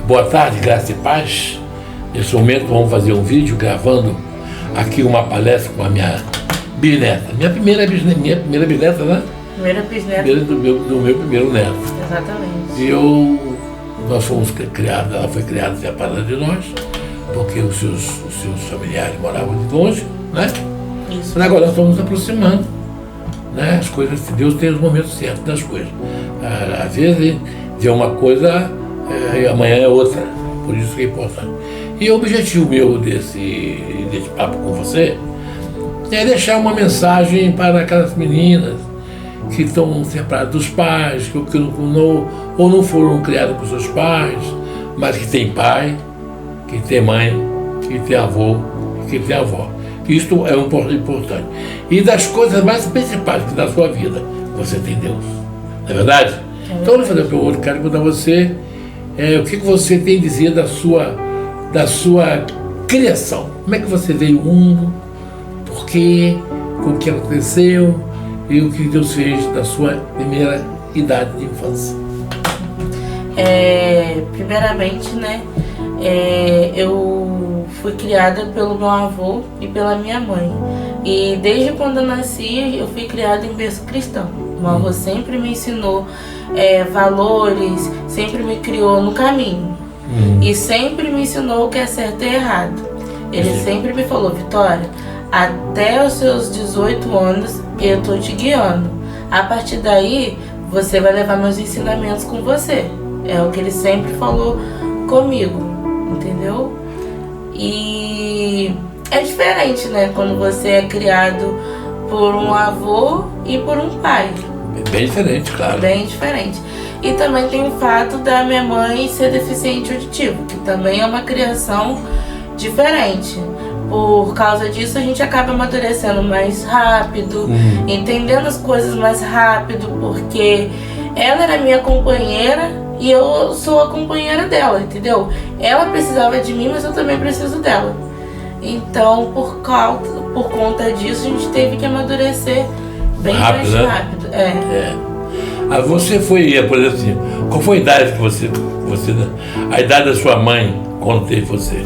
Boa tarde, graça e paz. Nesse momento vamos fazer um vídeo gravando aqui uma palestra com a minha bisneta. Minha primeira bisneta, né? Primeira bisneta. Do meu primeiro neto. Exatamente. Nós fomos criados, ela foi criada separada de nós, porque os seus familiares moravam de longe, né? Isso. Mas agora nós estamos nos aproximando, né? As coisas, Deus tem os momentos certos das coisas. Às vezes é uma coisa e amanhã é outra, por isso que é importante. E o objetivo meu desse papo com você é deixar uma mensagem para aquelas meninas que estão separadas dos pais, que não foram criadas por seus pais, mas que tem pai, que tem mãe, que tem avô, que tem avó. Isso é um ponto importante. E das coisas mais principais que na sua vida, você tem Deus. Não é verdade? Então, eu vou fazer uma pergunta, quero perguntar a você o que você tem a dizer da sua criação. Como é que você veio ao mundo? Por quê? O que aconteceu? E o que Deus fez da sua primeira idade de infância? Primeiramente, né, eu fui criada pelo meu avô e pela minha mãe. E desde quando eu nasci, eu fui criada em berço cristão. Meu avô sempre me ensinou valores, sempre me criou no caminho. E sempre me ensinou o que é certo e errado. Ele sempre me falou: Vitória, até os seus 18 anos eu tô te guiando. A partir daí, você vai levar meus ensinamentos com você. É o que ele sempre falou comigo, entendeu? E é diferente, né? Quando você é criado por um avô e por um pai. Bem diferente, claro. Bem diferente. E também tem o fato da minha mãe ser deficiente auditivo, que também é uma criação diferente. Por causa disso, a gente acaba amadurecendo mais rápido, entendendo as coisas mais rápido, porque ela era minha companheira e eu sou a companheira dela, entendeu? Ela precisava de mim, mas eu também preciso dela. Então, por conta disso, a gente teve que amadurecer bem mais rápido. Você foi, por exemplo, assim, qual foi a idade que você a idade da sua mãe quando teve você?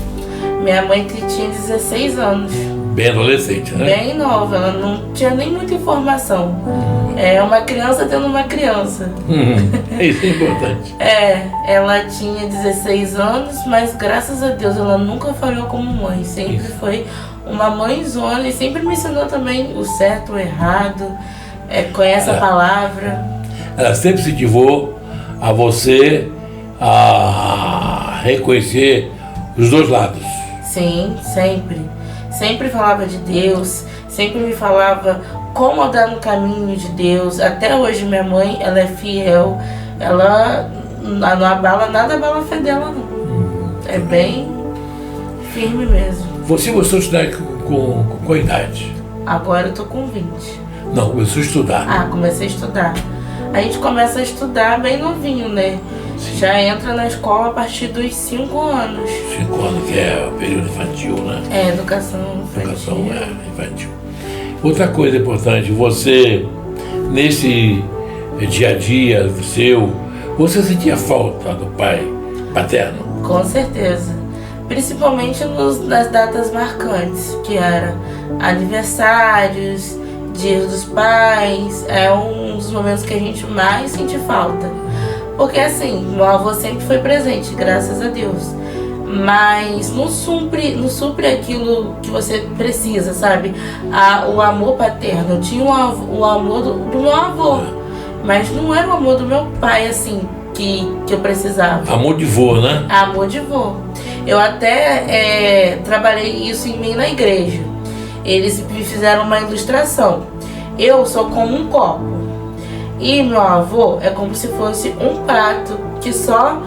Minha mãe que tinha 16 anos. Bem adolescente, né? Bem nova, ela não tinha nem muita informação. É uma criança tendo uma criança. Isso é importante. Ela tinha 16 anos, mas graças a Deus ela nunca falhou como mãe. Sempre foi uma mãezona e sempre me ensinou também o certo, o errado, conhece a palavra. Ela sempre incentivou a você a reconhecer os dois lados. Sim, sempre. Sempre falava de Deus, sempre me falava como andar no caminho de Deus. Até hoje minha mãe, ela é fiel, ela não abala, nada abala a fé dela não. É bem firme mesmo. Você começou a estudar com qual idade? Agora eu tô com 20. Não, começou a estudar. Comecei a estudar. A gente começa a estudar bem novinho, né? Sim. Já entra na escola a partir dos 5 anos. 5 anos, que é o período infantil, né? Educação infantil. Outra coisa importante, você, nesse dia a dia seu, você sentia falta do pai paterno? Com certeza. Principalmente nas datas marcantes, que era aniversários, dias dos pais, é um dos momentos que a gente mais sente falta. Porque assim, meu avô sempre foi presente, graças a Deus. Mas não supre aquilo que você precisa, sabe? O amor paterno. Eu tinha o amor do meu avô, mas não era o amor do meu pai, assim, que eu precisava. Amor de vô, né? Amor de vô. Eu até trabalhei isso em mim na igreja. Eles me fizeram uma ilustração. Eu sou como um copo. E meu avô é como se fosse um prato que só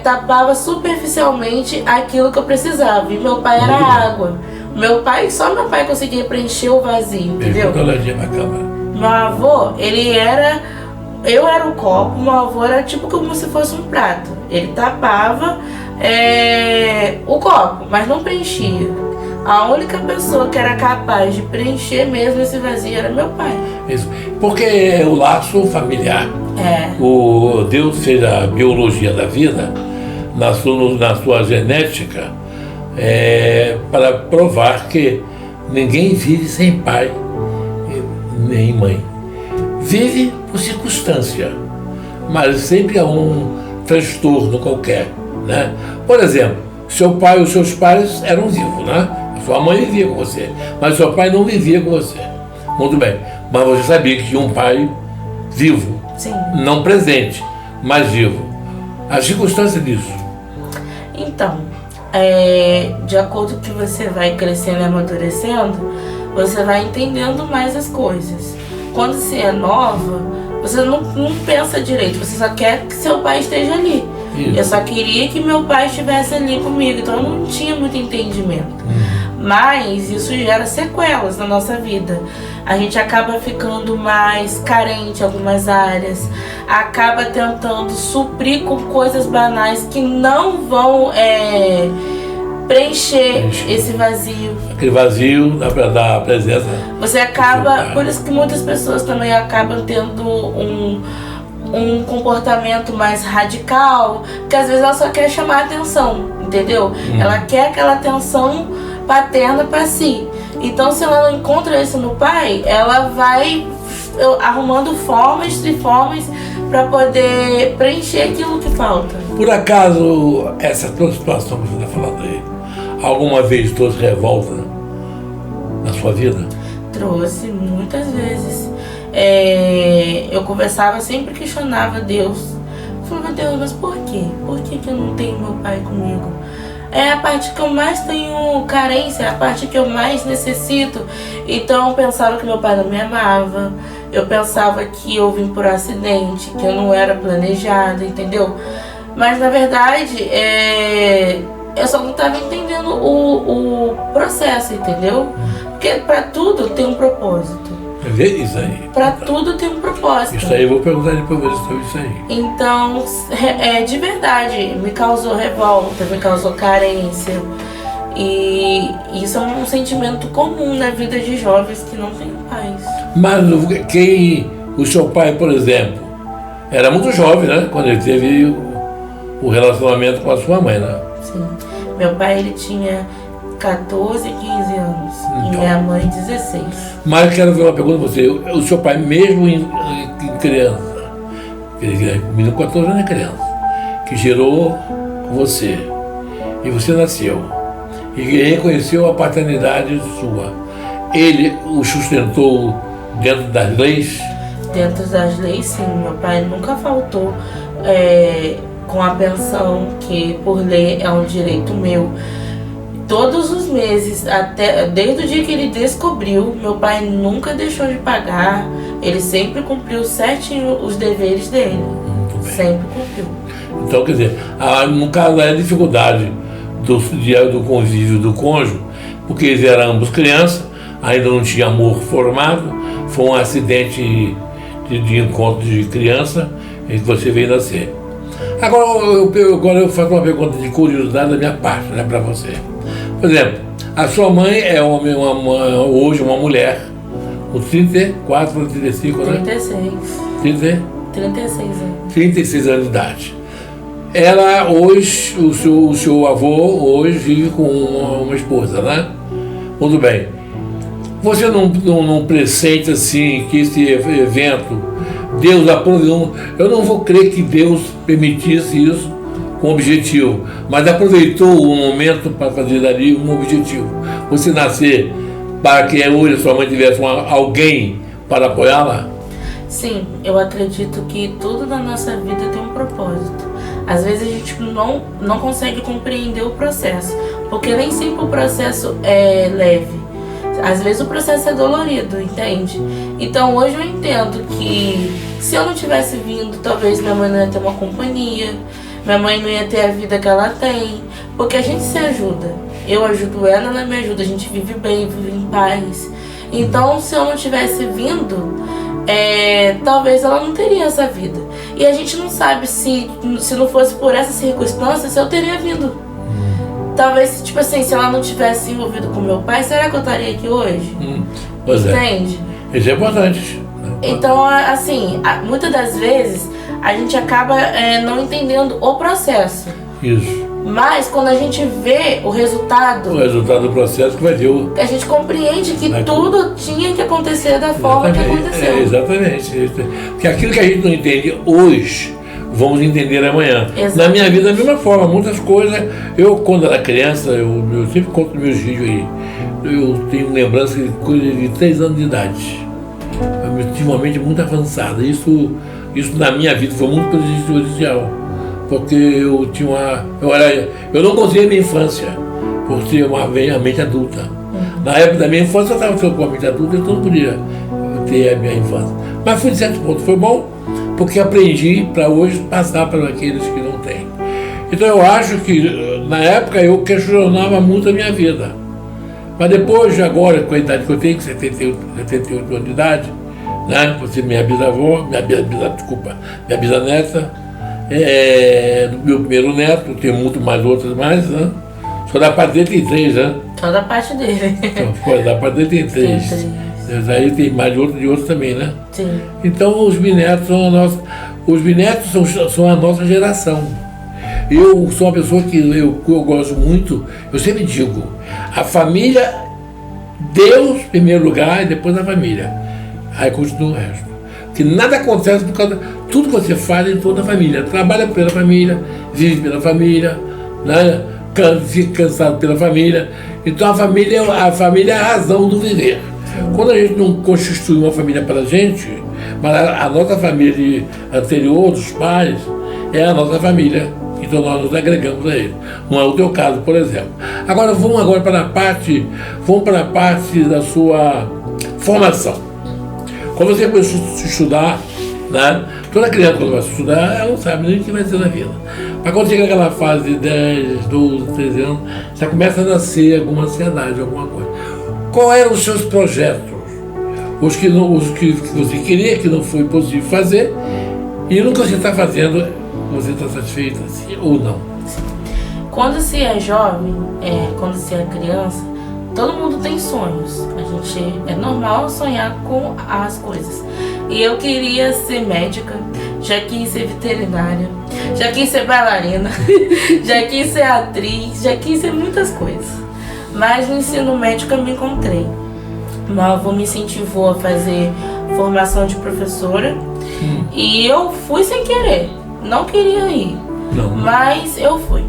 tapava superficialmente aquilo que eu precisava. E meu pai era água. Só meu pai conseguia preencher o vazio, entendeu? Na câmera. Meu avô, eu era o copo, meu avô era tipo como se fosse um prato. Ele tapava o copo, mas não preenchia. A única pessoa que era capaz de preencher mesmo esse vazio era meu pai. Isso. Porque é o laço familiar. É. Deus fez a biologia da vida na sua genética, para provar que ninguém vive sem pai nem mãe. Vive por circunstância, mas sempre há um transtorno qualquer, né? Por exemplo, seu pai ou seus pais eram vivos, né? A sua mãe vivia com você, mas seu pai não vivia com você. Muito bem, mas você sabia que tinha um pai vivo. Sim. Não presente, mas vivo. A circunstância disso. Então, de acordo com que você vai crescendo e amadurecendo, você vai entendendo mais as coisas. Quando você é nova, você não pensa direito, você só quer que seu pai esteja ali. Isso. Eu só queria que meu pai estivesse ali comigo, então eu não tinha muito entendimento. Mas isso gera sequelas na nossa vida. A gente acaba ficando mais carente em algumas áreas, acaba tentando suprir com coisas banais que não vão preencher esse vazio. Aquele vazio da presença. Você acaba, por isso que muitas pessoas também acabam tendo um comportamento mais radical, porque às vezes ela só quer chamar a atenção, entendeu? Ela quer aquela atenção paterna para si. Então, se ela não encontra isso no pai, ela vai arrumando formas e formas para poder preencher aquilo que falta. Por acaso, essa tua situação que você está falando aí, alguma vez trouxe revolta na sua vida? Trouxe, muitas vezes. Eu conversava, sempre questionava Deus. Eu falava, Deus, mas por quê? Por que eu não tenho meu pai comigo? É a parte que eu mais tenho carência, é a parte que eu mais necessito. Então eu pensava que meu pai não me amava, eu pensava que eu vim por acidente, que eu não era planejada, entendeu? Mas na verdade, eu só não estava entendendo o processo, entendeu? Porque para tudo tem um propósito. Vê isso aí. Para tudo tem um propósito. Isso aí eu vou perguntar depois sobre isso aí. Então, de verdade, me causou revolta, me causou carência. E isso é um sentimento comum na vida de jovens que não têm pais. Mas o seu pai, por exemplo, era muito jovem, né? Quando ele teve o relacionamento com a sua mãe, né? Sim. Meu pai, ele tinha 14, 15 anos. Então, e minha mãe, 16. Mas eu quero fazer uma pergunta para você. O seu pai, mesmo em criança, menino com 14 anos é criança, que gerou você, e você nasceu, e reconheceu a paternidade sua, ele o sustentou dentro das leis? Dentro das leis, sim. Meu pai nunca faltou com a pensão, que por lei é um direito meu. Todos os meses, desde o dia que ele descobriu, meu pai nunca deixou de pagar. Ele sempre cumpriu certinho os deveres dele. Sempre cumpriu. Então, quer dizer, no caso a dificuldade do convívio do cônjuge, porque eles eram ambos crianças, ainda não tinha amor formado, foi um acidente de encontro de criança em que você veio nascer. Agora eu faço uma pergunta de curiosidade da minha parte, né, para você. Por exemplo, a sua mãe é hoje uma mulher com 34 ou 35 anos? 36. 36 anos. 36 anos de idade. Ela hoje, o seu avô hoje vive com uma esposa, né? Muito bem. Você não pressente assim que esse evento, Deus aproveitou? Eu não vou crer que Deus permitisse isso com objetivo, mas aproveitou o momento para fazer dali um objetivo. Você nascer para que hoje a sua mãe tivesse alguém para apoiá-la? Sim, eu acredito que tudo na nossa vida tem um propósito. Às vezes a gente não consegue compreender o processo, porque nem sempre o processo é leve. Às vezes o processo é dolorido, entende? Então hoje eu entendo que se eu não tivesse vindo, talvez minha mãe não ia ter uma companhia, minha mãe não ia ter a vida que ela tem, porque a gente se ajuda. Eu ajudo ela me ajuda, a gente vive bem, vive em paz. Então se eu não tivesse vindo, talvez ela não teria essa vida. E a gente não sabe se não fosse por essa circunstância, se eu teria vindo. Talvez, tipo assim, se ela não tivesse se envolvido com meu pai, será que eu estaria aqui hoje? Pois entende? Isso é importante. Então, assim, muitas das vezes a gente acaba não entendendo o processo. Isso. Mas quando a gente vê o resultado do processo que vai ver a gente compreende que tudo tinha que acontecer da forma que aconteceu. Exatamente. Porque aquilo que a gente não entende hoje, vamos entender amanhã. Exatamente. Na minha vida, da mesma forma, muitas coisas. Eu, quando era criança, eu sempre conto meus vídeos aí. Eu tenho lembrança de coisa de 3 anos de idade. Eu tive uma mente muito avançada. Isso na minha vida foi muito prejudicial. Porque eu tinha eu não gostei da minha infância, por ter uma mente adulta. Na época da minha infância eu estava com a mente adulta, então não podia ter a minha infância. Mas foi de certo ponto, foi bom, porque aprendi para hoje passar para aqueles que não têm. Então eu acho que na época eu questionava muito a minha vida. Mas depois, agora, com a idade que eu tenho, 78 anos de idade, né? Você minha bisavó, minha bisneta, meu primeiro neto, tem muito mais outros mais, né? Só da parte dele tem 3, né? Só da parte dele. Então, da parte dele tem 3. Aí tem mais de outros também, né? Sim. Então os bisnetos são a nossa. Os bisnetos são a nossa geração. Eu sou uma pessoa que eu gosto muito, eu sempre digo, a família, Deus em primeiro lugar e depois a família. Aí continua o resto. Que nada acontece por causa. Tudo que você faz em toda a família. Trabalha pela família, vive pela família, né? Fica cansado pela família. Então a família é a razão do viver. Quando a gente não constitui uma família para a gente, mas a nossa família anterior, dos pais, é a nossa família. Então nós nos agregamos a ele. Não é o teu caso, por exemplo. Agora vamos para a parte da sua formação. Quando você começa a estudar, né? Toda criança quando vai estudar, ela não sabe nem o que vai ser na vida. Mas quando chega aquela fase de 10, 12, 13 anos, já começa a nascer alguma ansiedade, alguma coisa. Quais eram os seus projetos? Os que você queria, que não foi possível fazer, e no que você está fazendo, você está satisfeito assim, ou não? Quando se é jovem, quando se é criança, todo mundo tem sonhos. É normal sonhar com as coisas. E eu queria ser médica, já quis ser veterinária, já quis ser bailarina, já quis ser atriz, já quis ser muitas coisas. Mas no ensino médico eu me encontrei. Meu avô me incentivou a fazer formação de professora e eu fui sem querer. Não queria ir, mas eu fui.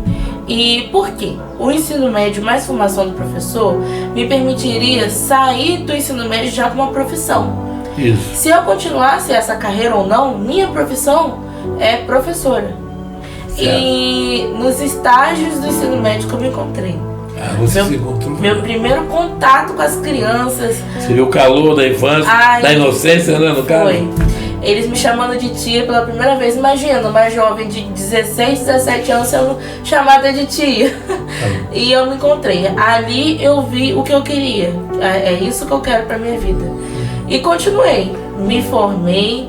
E por quê? O ensino médio mais formação do professor me permitiria sair do ensino médio já com uma profissão. Isso. Se eu continuasse essa carreira ou não, minha profissão é professora. Certo. E nos estágios do ensino médio que eu me encontrei. Você se encontrou? Meu primeiro contato com as crianças. Seria o calor da infância, da inocência, né, no caso? Foi. Eles me chamando de tia pela primeira vez. Imagina, uma jovem de 16, 17 anos sendo chamada de tia. E eu me encontrei. Ali eu vi o que eu queria. É isso que eu quero pra minha vida. E continuei. Me formei.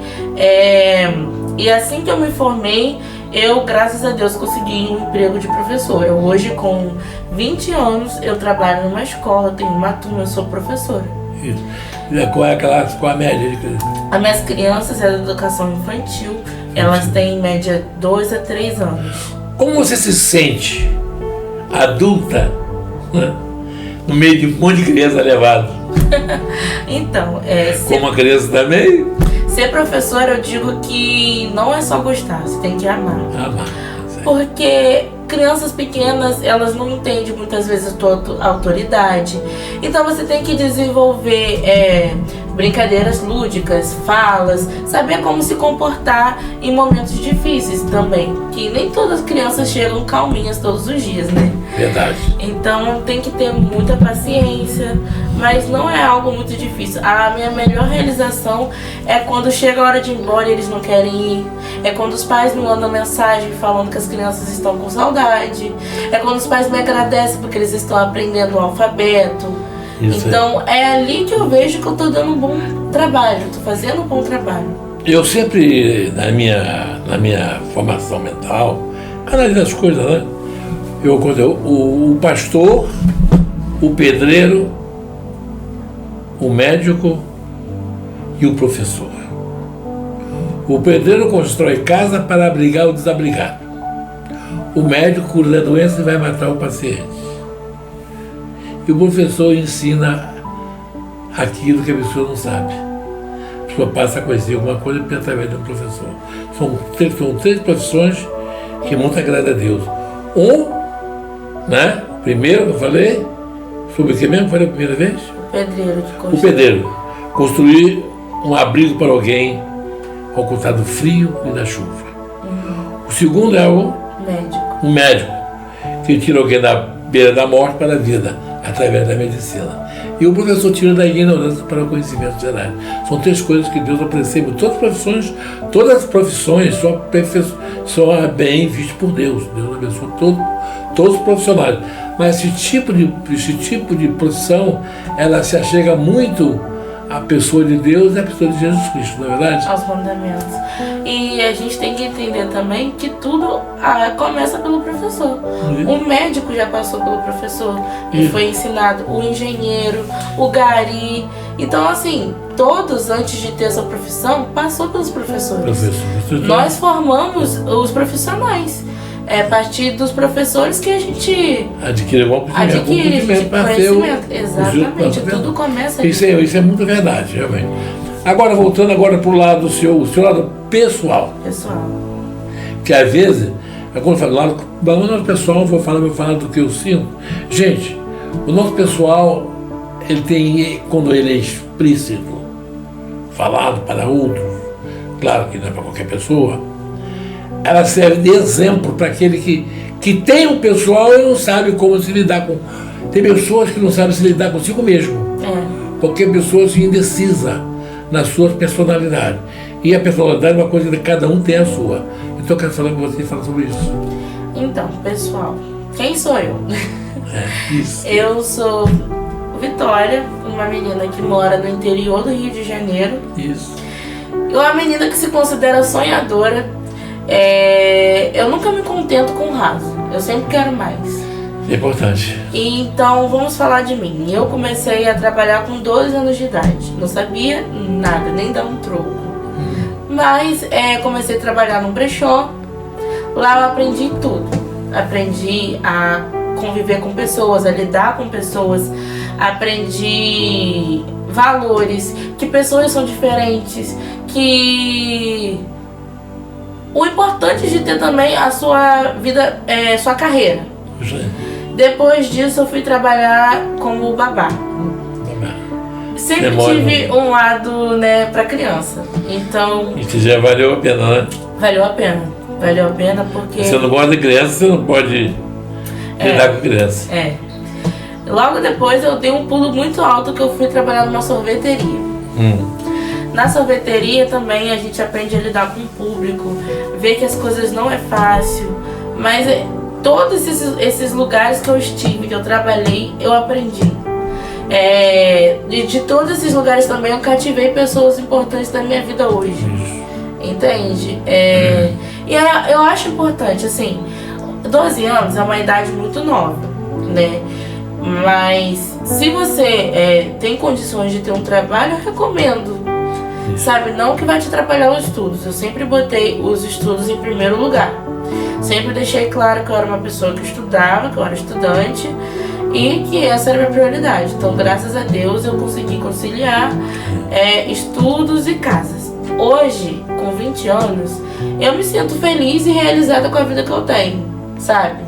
E assim que eu me formei, eu, graças a Deus, consegui um emprego de professora. Hoje, com 20 anos, eu trabalho numa escola, tenho uma turma, eu sou professora. Isso. Qual é a classe, qual a média? As minhas crianças é da educação infantil, elas têm em média 2 a 3 anos. Como você se sente adulta, né, no meio de um monte de criança levada? Então, como a criança também? Ser professora, eu digo que não é só gostar, você tem que amar. Amar. Porque crianças pequenas, elas não entendem muitas vezes a tua autoridade. Então você tem que desenvolver brincadeiras lúdicas, falas, saber como se comportar em momentos difíceis também. Que nem todas as crianças chegam calminhas todos os dias, né? Verdade. Então tem que ter muita paciência, mas não é algo muito difícil. A minha melhor realização é quando chega a hora de ir embora e eles não querem ir. É quando os pais me mandam mensagem falando que as crianças estão com saudade. É quando os pais me agradecem porque eles estão aprendendo o alfabeto. Isso. Então é ali que eu vejo que eu estou dando um bom trabalho, estou fazendo um bom trabalho. Eu sempre, na minha formação mental, analiso as coisas, né? O pastor, o pedreiro, o médico e o professor. O pedreiro constrói casa para abrigar o desabrigado. O médico cura da doença e vai matar o paciente. E o professor ensina aquilo que a pessoa não sabe. A pessoa passa a conhecer alguma coisa através de um professor. São três profissões que muito agrada a Deus. Né? Primeiro que eu falei, sobre o que mesmo falei a primeira vez? O pedreiro de construir. O pedreiro. Construir um abrigo para alguém ao contar do frio e da chuva. O segundo é o médico, que tira alguém da beira da morte para a vida, através da medicina. E o professor tira da ignorância para o conhecimento geral. São três coisas que Deus aprecia. Todas as profissões são bem vistas por Deus. Deus abençoa todos os profissionais. Mas esse tipo de profissão, ela se achega muito à pessoa de Deus e à pessoa de Jesus Cristo, não é verdade? Aos mandamentos. E a gente tem que entender também que tudo começa pelo professor. O médico já passou pelo professor e foi ensinado. O engenheiro, o gari. Então, assim, todos, antes de ter essa profissão, passou pelos professores. Nós formamos os profissionais. É a partir dos professores que a gente adquire conhecimento. Exatamente, tudo começa isso é muito verdade, realmente. Agora, voltando para o lado do seu lado pessoal. Que às vezes, quando eu falo do nosso pessoal, vou falar do que eu sinto. Gente, o nosso pessoal, ele tem, quando ele é explícito, falado para outros, claro que não é para qualquer pessoa, ela serve de exemplo para aquele que tem um pessoal e não sabe como se lidar com. Tem pessoas que não sabem se lidar consigo mesmo. Porque pessoas indecisas na sua personalidade. E a personalidade é uma coisa que cada um tem a sua. Então eu quero falar com você e falar sobre isso. Então, pessoal, quem sou eu? Isso. Eu sou Vitória, uma menina que mora no interior do Rio de Janeiro. Isso. Uma menina que se considera sonhadora. Eu nunca me contento com o raso, eu sempre quero mais. É importante. Então vamos falar de mim. Eu comecei a trabalhar com 12 anos de idade, não sabia nada, nem dar um troco. Mas comecei a trabalhar num brechó. Lá eu aprendi tudo. Aprendi a conviver com pessoas, a lidar com pessoas. Aprendi valores, que pessoas são diferentes, que o importante de ter também a sua vida, sua carreira. Depois disso eu fui trabalhar como babá. Sempre tive um lado, né, para criança. Então. Isso já valeu a pena, né? Valeu a pena porque. Você não gosta de criança, você não pode lidar com criança. Logo depois eu dei um pulo muito alto que eu fui trabalhar numa sorveteria. Na sorveteria também a gente aprende a lidar com o público, ver que as coisas não é fácil, mas todos esses lugares que eu estive, que eu trabalhei, eu aprendi. De todos esses lugares também eu cativei pessoas importantes da minha vida hoje. Entende? E eu acho importante, assim, 12 anos é uma idade muito nova, né? Mas se você tem condições de ter um trabalho, eu recomendo. Sabe, não que vai te atrapalhar os estudos. Eu sempre botei os estudos em primeiro lugar. Sempre deixei claro que eu era uma pessoa que estudava, que eu era estudante e que essa era a minha prioridade. Então, graças a Deus, eu consegui conciliar estudos e casas. Hoje, com 20 anos, eu me sinto feliz e realizada com a vida que eu tenho, sabe?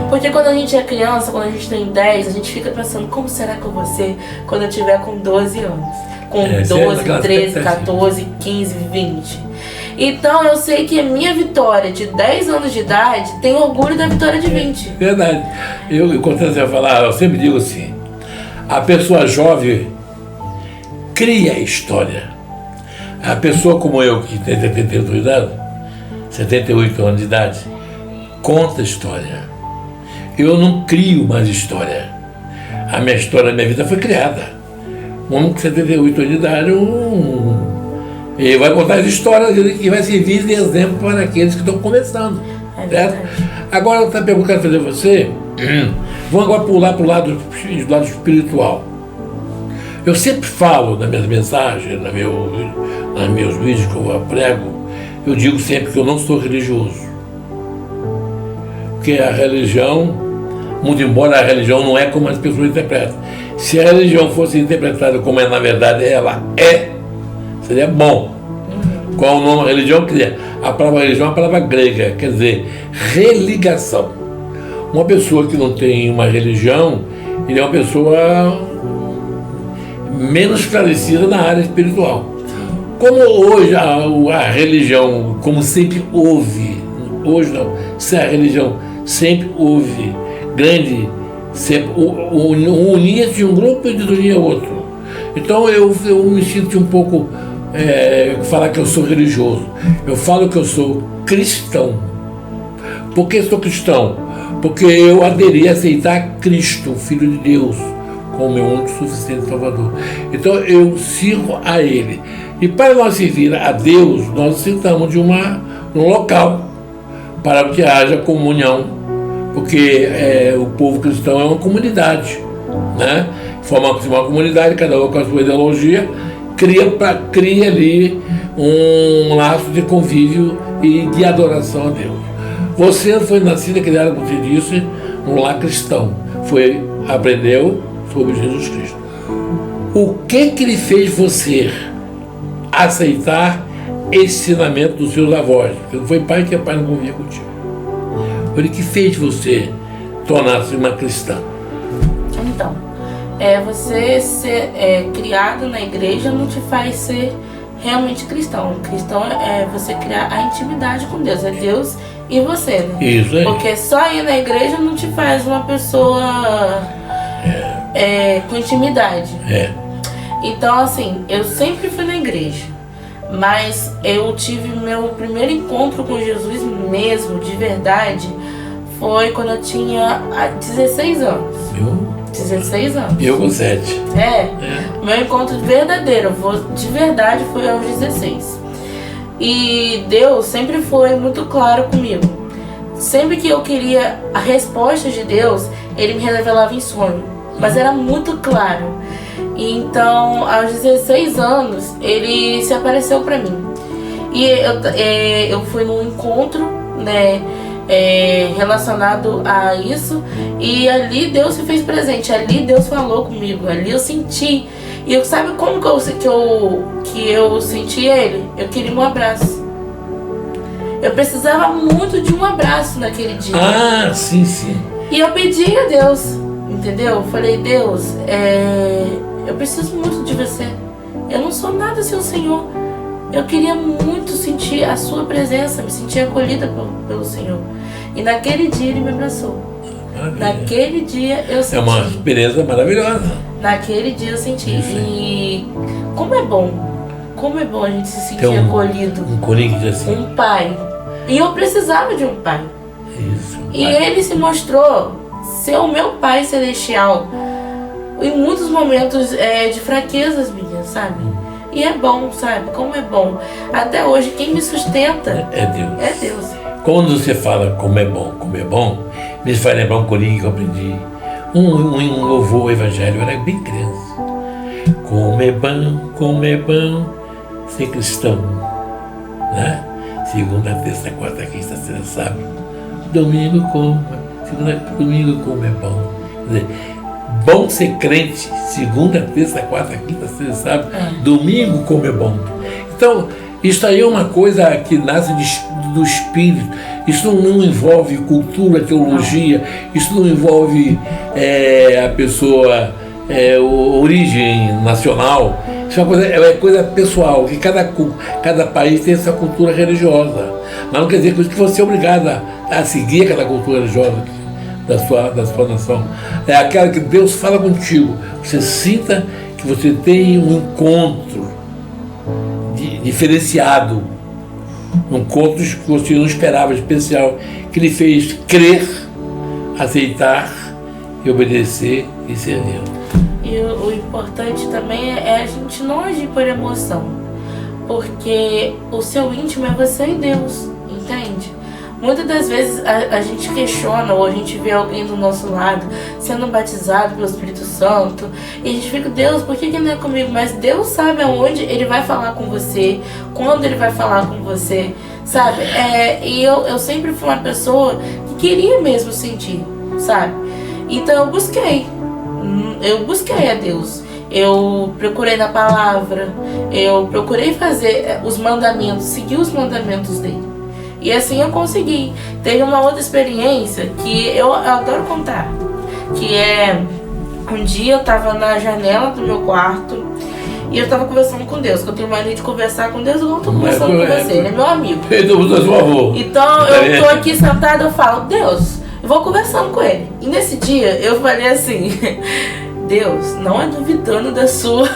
Porque quando a gente é criança, quando a gente tem 10, a gente fica pensando, como será que eu vou ser quando eu tiver com 12 anos? Com 12, 13, 14, 15, 20. Então eu sei que a minha Vitória de 10 anos de idade tem orgulho da Vitória de 20. Verdade. Quando você vai falar, eu sempre digo assim, a pessoa jovem cria história. A pessoa como eu, que tem 78 anos de idade, conta história. Eu não crio mais história. A minha história, a minha vida foi criada. Um homem com 78 anos de idade, ele vai contar as histórias e vai servir de exemplo para aqueles que estão começando. Certo? Agora, outra pergunta que eu quero fazer a você, vamos agora pular para o lado espiritual. Eu sempre falo nas minhas mensagens, nos meus vídeos que eu prego, eu digo sempre que eu não sou religioso. Porque a religião, muito embora a religião não é como as pessoas interpretam. Se a religião fosse interpretada como na verdade ela é, seria bom. Qual o nome da religião? A palavra religião é uma palavra grega, quer dizer, religação. Uma pessoa que não tem uma religião, ele é uma pessoa menos esclarecida na área espiritual. Como hoje a religião, como sempre houve, hoje não, se a religião sempre houve, grande, sempre unia-se um grupo e desunia outro. Então eu me sinto um pouco, falar que eu sou religioso. Eu falo que eu sou cristão. Por que sou cristão? Porque eu aderi a aceitar Cristo, o Filho de Deus, como meu único suficiente Salvador. Então eu sirvo a Ele. E para nós servir a Deus, nós necessitamos de um local para que haja comunhão, porque o povo cristão é uma comunidade, né? Forma uma comunidade, cada um com a sua ideologia, cria ali um laço de convívio e de adoração a Deus. Você foi nascido e criado, como você disse, num lar cristão. Aprendeu sobre Jesus Cristo. O que ele fez você aceitar esse ensinamento dos seus avós? Porque não foi pai que pai não convivia contigo. Foi ele que fez você tornar-se uma cristã. Então, você ser criado na igreja não te faz ser realmente cristão. Cristão é você criar a intimidade com Deus. É Deus e você, né? Isso aí. Porque só ir na igreja não te faz uma pessoa com intimidade. Então, assim, eu sempre fui na igreja, mas eu tive meu primeiro encontro com Jesus mesmo, de verdade, foi quando eu tinha 16 anos. 16 anos. Eu com 7. Meu encontro verdadeiro, de verdade, foi aos 16. E Deus sempre foi muito claro comigo. Sempre que eu queria a resposta de Deus, Ele me revelava em sonho. Mas era muito claro. E então, aos 16 anos, Ele se apareceu para mim. E eu fui num encontro, né, relacionado a isso. E ali Deus se fez presente. Ali Deus falou comigo. Ali eu senti. E sabe como que eu senti Ele? Eu queria um abraço. Eu precisava muito de um abraço naquele dia. Ah, sim, sim. E eu pedi a Deus, entendeu? Eu falei, Deus, eu preciso muito de você. Eu não sou nada sem o Senhor. Eu queria muito sentir a sua presença, me sentir acolhida pelo Senhor. E naquele dia Ele me abraçou. Maravilha. Naquele dia eu senti. É uma experiência maravilhosa. Naquele dia eu senti. E como é bom a gente se sentir acolhido. Um corinho assim. Um pai. E eu precisava de um pai. Isso. E Ele se mostrou ser o meu Pai celestial em muitos momentos de fraquezas minhas, sabe? E é bom, sabe? Como é bom. Até hoje, quem me sustenta é Deus. É Deus. Quando você fala como é bom, me faz lembrar um corinho que eu aprendi. Um louvor ao evangelho, eu era bem criança. Como é bom ser cristão, né? Segunda, terça, quarta, quinta, sexta, sábado. Domingo como é bom. Quer dizer, bom ser crente, segunda, terça, quarta, quinta, sexta, sábado. Domingo como é bom. Então, isso aí é uma coisa que nasce do espírito. Isso não envolve cultura, teologia. Isso não envolve a pessoa, origem nacional. Isso é uma coisa pessoal, que cada país tem essa cultura religiosa. Mas não quer dizer que você é obrigado a seguir aquela cultura religiosa da sua nação. É aquela que Deus fala contigo. Você sinta que você tem um encontro diferenciado, um encontro que você não esperava, especial, que lhe fez crer, aceitar e obedecer e servir. E o importante também é a gente não agir por emoção, porque o seu íntimo é você e Deus, entende? Muitas das vezes a gente questiona ou a gente vê alguém do nosso lado sendo batizado pelo Espírito Santo e a gente fica, Deus, por que não é comigo? Mas Deus sabe aonde Ele vai falar com você, quando Ele vai falar com você, sabe? E eu sempre fui uma pessoa que queria mesmo sentir, sabe? Então eu busquei a Deus. Eu procurei na palavra, eu procurei fazer os mandamentos, seguir os mandamentos dele. E assim eu consegui. Teve uma outra experiência que eu adoro contar, que é um dia eu estava na janela do meu quarto e eu estava conversando com Deus, que eu tenho mania de conversar com Deus, eu não estou conversando com você, ele é meu amigo. Então eu estou aqui sentada, eu falo, Deus, eu vou conversando com ele. E nesse dia eu falei assim, Deus, não é duvidando da sua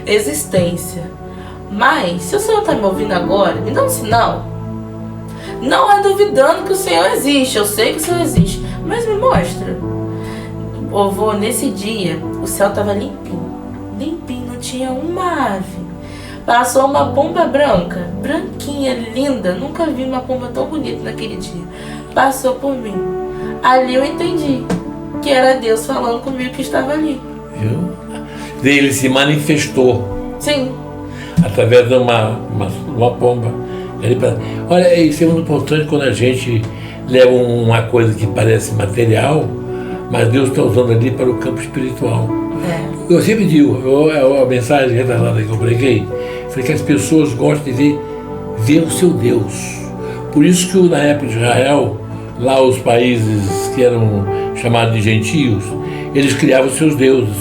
existência, mas se o Senhor está me ouvindo agora, me dá um sinal. Não é duvidando que o Senhor existe, eu sei que o Senhor existe, mas me mostra. Vô, nesse dia, o céu estava limpinho, não tinha uma ave. Passou uma pomba branca, branquinha, linda, nunca vi uma pomba tão bonita naquele dia. Passou por mim. Ali eu entendi que era Deus falando comigo que estava ali. Viu? Ele se manifestou. Sim. Através de uma pomba. Olha, isso é muito importante quando a gente leva uma coisa que parece material, mas Deus está usando ali para o campo espiritual. Eu sempre digo, a mensagem retardada que eu preguei, foi que as pessoas gostam de ver o seu Deus. Por isso que na época de Israel, lá os países que eram chamados de gentios, eles criavam seus deuses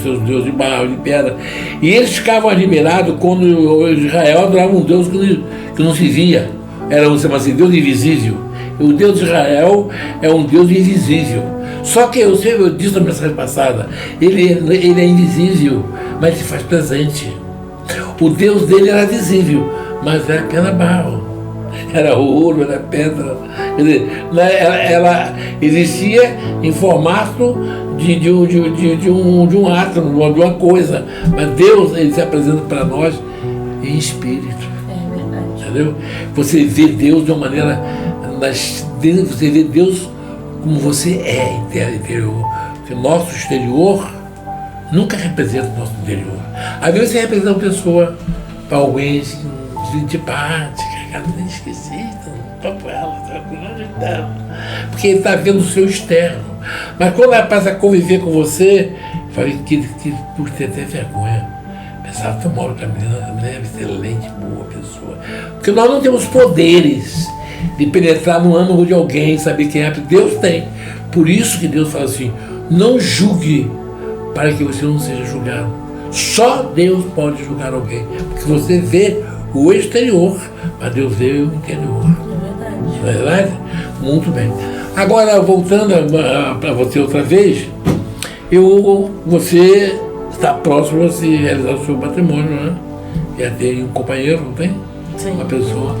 de barro, de pedra. E eles ficavam admirados quando Israel adorava um Deus que não se via. Era um Deus invisível. O Deus de Israel é um Deus invisível. Só que eu disse na mensagem passada, ele é invisível, mas se faz presente. O Deus dele era visível, mas era apenas barro. Era ouro, era pedra. Quer dizer, ela existia em formato de um átomo, de uma coisa. Mas Deus, ele se apresenta para nós em espírito. É verdade. Entendeu? Você vê Deus de uma maneira. Você vê Deus como você é interior. Porque nosso exterior nunca representa o nosso interior. Às vezes você representa uma pessoa para alguém antipática, nem esquisita, não estou com ela, porque ele está vendo o seu externo. Mas quando ela passa a conviver com você, falei que por ter até vergonha. Pensava tão mal que a menina é excelente, boa pessoa. Porque nós não temos poderes de penetrar no âmago de alguém, saber quem é, Deus tem. Por isso que Deus fala assim, não julgue para que você não seja julgado. Só Deus pode julgar alguém, porque você vê o exterior, mas Deus vê o interior. É verdade. Não é verdade? Muito bem. Agora, voltando para você outra vez, você está próximo a se realizar o seu patrimônio, né? Já tem um companheiro, não tem? Sim. Uma pessoa.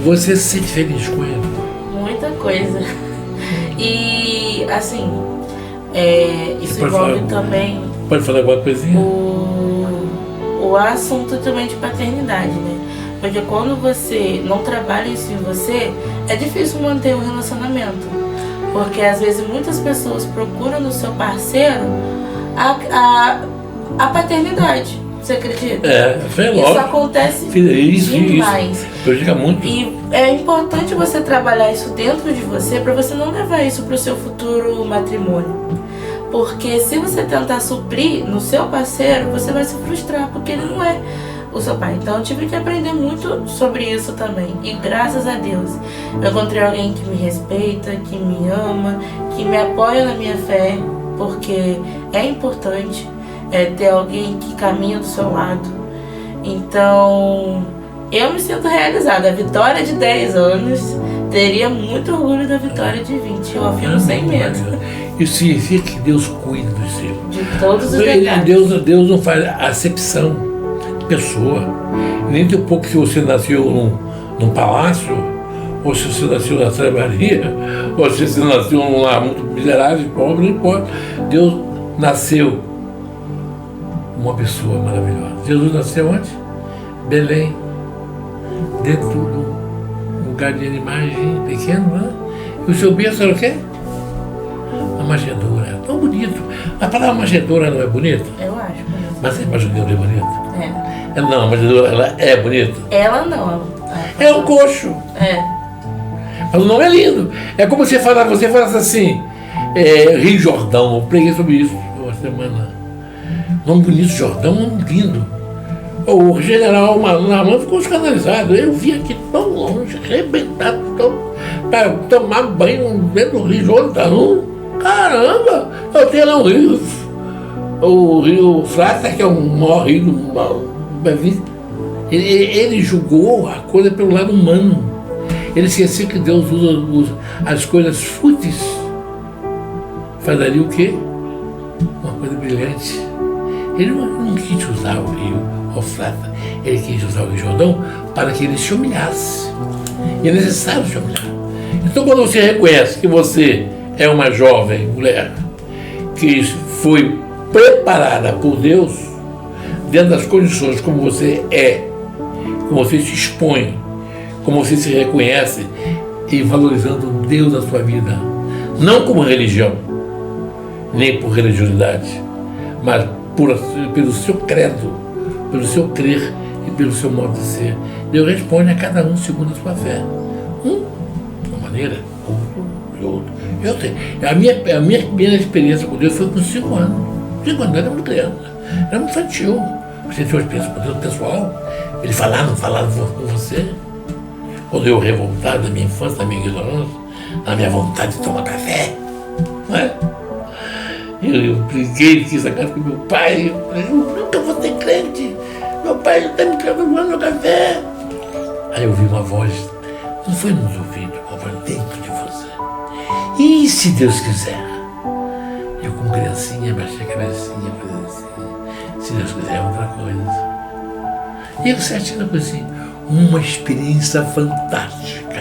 Você se sente feliz com ele? Muita coisa. E, assim, isso envolve também... Pode falar alguma coisinha? O assunto também de paternidade, né? Porque quando você não trabalha isso em você, é difícil manter um relacionamento. Porque às vezes muitas pessoas procuram no seu parceiro a paternidade. Você acredita? Foi logo. Isso acontece demais. Isso prejudica muito. E é importante você trabalhar isso dentro de você para você não levar isso para o seu futuro matrimônio. Porque se você tentar suprir no seu parceiro, você vai se frustrar, porque ele não é o seu pai. Então eu tive que aprender muito sobre isso também. E graças a Deus, eu encontrei alguém que me respeita, que me ama, que me apoia na minha fé, porque é importante ter alguém que caminha do seu lado. Então, eu me sinto realizada. A vitória de 10 anos, teria muito orgulho da vitória de 20. Eu afirmo sem medo. Isso significa que Deus cuida dos seus. De todos os detalhes. Deus não faz acepção de pessoa. Nem de pouco se você nasceu num palácio, ou se você nasceu na trabalharia, ou se você nasceu num lar muito miserável, pobre, não importa. Deus nasceu uma pessoa maravilhosa. Jesus nasceu onde? Belém. Dentro de um lugar de animais pequeno, né? E o seu berço era o quê? Uma manjedoura. Tão bonito. A palavra manjedoura não é bonita? Eu acho bonito. Mas a manjedoura é bonita? É. Não, a manjedoura ela é bonita? Ela não. É um coxo. Mas o nome é lindo. É como você falasse assim, Rio Jordão, eu preguei sobre isso uma semana. Nome bonito, Jordão, nome lindo. O general Namã ficou escandalizado. Eu vi aqui tão longe, arrebentado, para tomar banho dentro do Rio Jordão. Caramba, eu tenho lá um rio. O Rio Frata, que é o maior rio do Brasil. Ele julgou a coisa pelo lado humano. Ele esqueceu que Deus usa as coisas fúteis. Faria o quê? Uma coisa brilhante. Ele não quis usar o rio Eufrata, ele quis usar o Rio Jordão para que ele se humilhasse. E é necessário se humilhar. Então, quando você reconhece que você é uma jovem mulher que foi preparada por Deus, dentro das condições como você é, como você se expõe, como você se reconhece e valorizando Deus na sua vida, não como religião, nem por religiosidade, mas pelo seu credo, pelo seu crer e pelo seu modo de ser. Deus responde a cada um segundo a sua fé. De uma maneira, outro. Eu tenho. A minha primeira experiência com Deus foi com 5 anos. 5 anos, era muito criança, era muito infantil. Você tem uma experiência com Deus pessoal, ele não falava com você. Quando eu revoltado da minha infância, da minha ignorância, da minha vontade de tomar café, não é? Eu briguei, quis a casa com meu pai, eu falei, eu nunca vou ser crente, meu pai está me transformando no café. Aí eu ouvi uma voz, não foi nos ouvidos, uma voz dentro de você. E se Deus quiser? Eu como criancinha, baixei a cabecinha, falei assim, se Deus quiser é outra coisa. E eu certinho assim, uma experiência fantástica,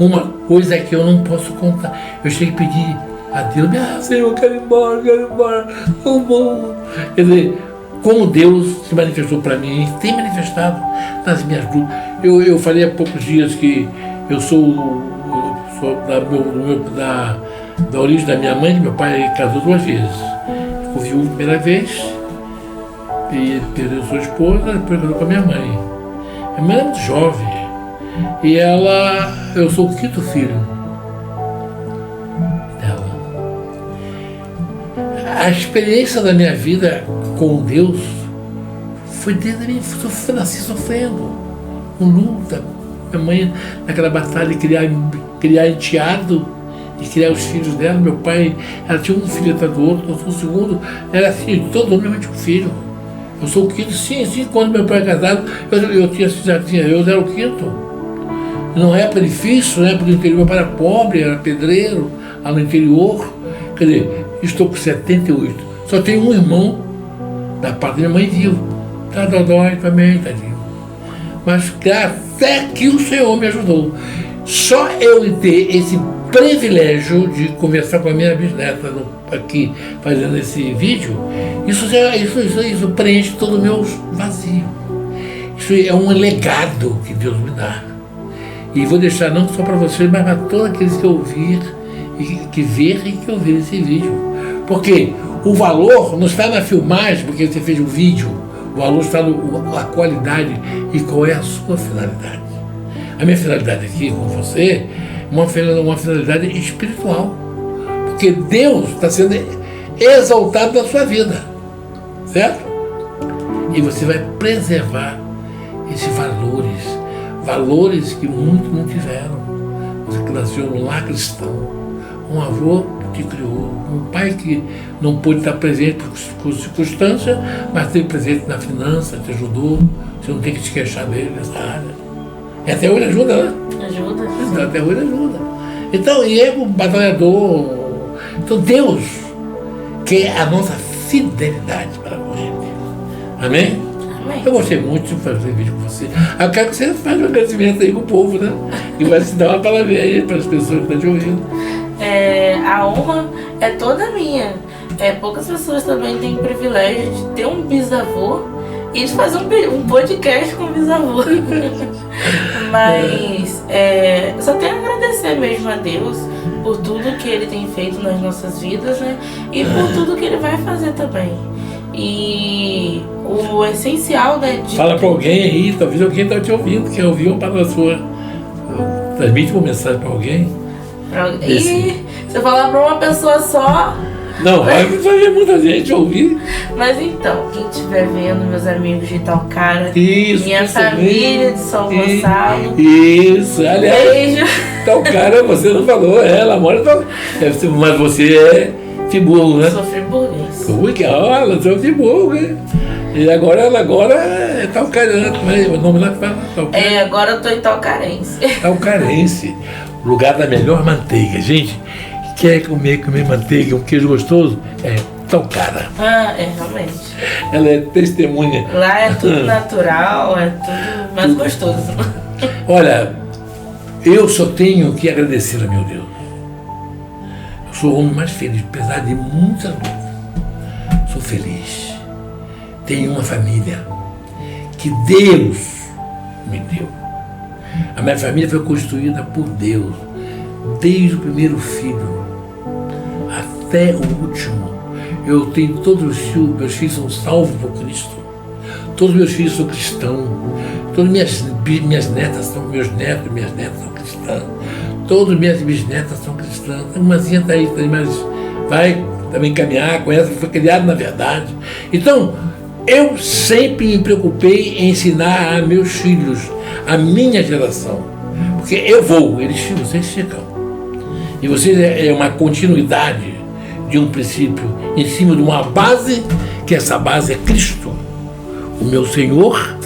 uma coisa que eu não posso contar. Eu cheguei a pedir a Deus, Senhor, eu quero ir embora, não vou. Quer dizer, como Deus se manifestou para mim, tem manifestado nas minhas lutas. Eu falei há poucos dias que eu sou da origem da minha mãe, que meu pai casou 2 vezes. Ficou viúvo a primeira vez, e perdeu sua esposa, depois casou com a minha mãe. Minha mãe era muito jovem, e eu sou o 5º filho. A experiência da minha vida com Deus foi desde a minha infância. Eu nasci sofrendo, com luta. Minha mãe, naquela batalha de criar enteado e criar os filhos dela. Meu pai, ela tinha um filho atrás do outro, eu sou o segundo. Era assim, todo mundo tinha um filho. Eu sou o 5º, sim. Quando meu pai é casado, eu era o 5º. Não é para difícil, não é para o interior, meu pai era pobre, era pedreiro, lá no interior. Quer dizer, estou com 78. Só tenho um irmão da parte da minha mãe vivo. Tá dodói também, tadinho. Mas até que o Senhor me ajudou. Só eu ter esse privilégio de conversar com a minha bisneta aqui, fazendo esse vídeo, isso preenche todo o meu vazio. Isso é um legado que Deus me dá. E vou deixar não só para vocês, mas para todos aqueles que ouvir, que ver e que ouvir esse vídeo. Porque o valor não está na filmagem, porque você fez um vídeo, o valor está na qualidade e qual é a sua finalidade. A minha finalidade aqui com você é uma finalidade espiritual, porque Deus está sendo exaltado na sua vida, certo? E você vai preservar esses valores que muitos não tiveram. Você nasceu num lar cristão, um avô que criou, um pai que não pôde estar presente por circunstância, mas esteve presente na finança, te ajudou, você não tem que se queixar dele nessa área. E até hoje ajuda, né? Ajuda, sim. Até hoje ajuda. Então, e é um batalhador. Então Deus quer a nossa fidelidade para com Ele. Amém? Amém. Eu gostei muito de fazer vídeo com você. Eu quero que você faça um agradecimento aí com o povo, né? E vai se dar uma palavrinha aí para as pessoas que estão te ouvindo. A honra é toda minha. Poucas pessoas também têm o privilégio de ter um bisavô e de fazer um podcast com o bisavô. Mas só tenho a agradecer mesmo a Deus por tudo que Ele tem feito nas nossas vidas, né? E por tudo que Ele vai fazer também. E o essencial, né? Fala para alguém aí, talvez alguém está te ouvindo, quer ouvir uma palavra sua. Transmite uma mensagem para alguém. E você falar para uma pessoa só. Não, vai ver muita gente ouvir. Mas então, quem estiver vendo, meus amigos de Itaocara, Isso, minha família de São Gonçalo. Isso, aliás. Beijo. Itaocara, você não falou, ela mora em mas você é Friburgo, né? Sou friburguense. Olha, sou Friburgo, né? E agora é Itaocarense, mas o nome lá fala Itaocarense. Agora eu tô itaocarense. Itaocarense, lugar da melhor manteiga. Gente, quer comer manteiga, um queijo gostoso? É Itaocara. Realmente. Ela é testemunha. Lá é tudo natural, é tudo mais gostoso. Olha, eu só tenho que agradecer a meu Deus. Eu sou o homem mais feliz, apesar de muitas lutas. Sou feliz. Tenho uma família que Deus me deu. A minha família foi construída por Deus, desde o primeiro filho até o último. Eu tenho todos os filhos, meus filhos são salvos por Cristo. Todos meus filhos são cristãos. Todas minhas netas são, meus netos e minhas netas são cristãs. Todas minhas bisnetas são cristãs. Umazinha está aí, mas vai também caminhar com essa que foi criada na verdade. Então, eu sempre me preocupei em ensinar a meus filhos, a minha geração. Porque vocês ficam. E vocês é uma continuidade de um princípio em cima de uma base, que essa base é Cristo, o meu Senhor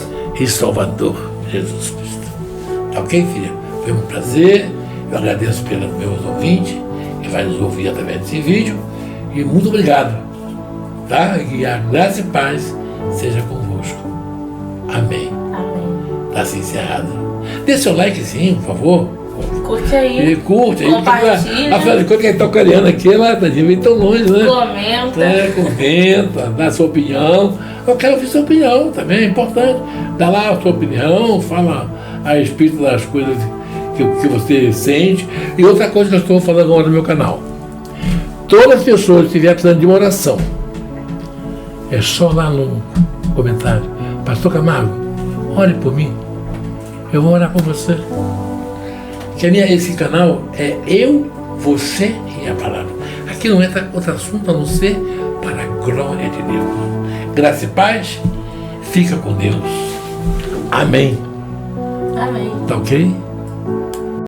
e Salvador, Jesus Cristo. Tá ok, filha? Foi um prazer. Eu agradeço pelos meus ouvintes, que vai nos ouvir através desse vídeo. E muito obrigado. Tá? E a graça e paz seja convosco. Amém. Amém. Tá assim encerrado. Dê seu likezinho, por favor. Curte aí. Curte aí. Compartilha. Afinal de contas, quem está coreano aqui, ela vem tão longe, né? Comenta. Comenta, dá sua opinião. Eu quero ouvir sua opinião também, é importante. Dá lá a sua opinião, fala a respeito das coisas que você sente. E outra coisa que eu estou falando agora no meu canal. Todas as pessoas que estiverem precisando de uma oração, é só lá no comentário: Pastor Camargo, ore por mim. Eu vou orar por você. Que esse canal é eu, você e a palavra. Aqui não entra outro assunto a não ser para a glória de Deus. Graça e paz, fica com Deus. Amém. Amém. Tá ok?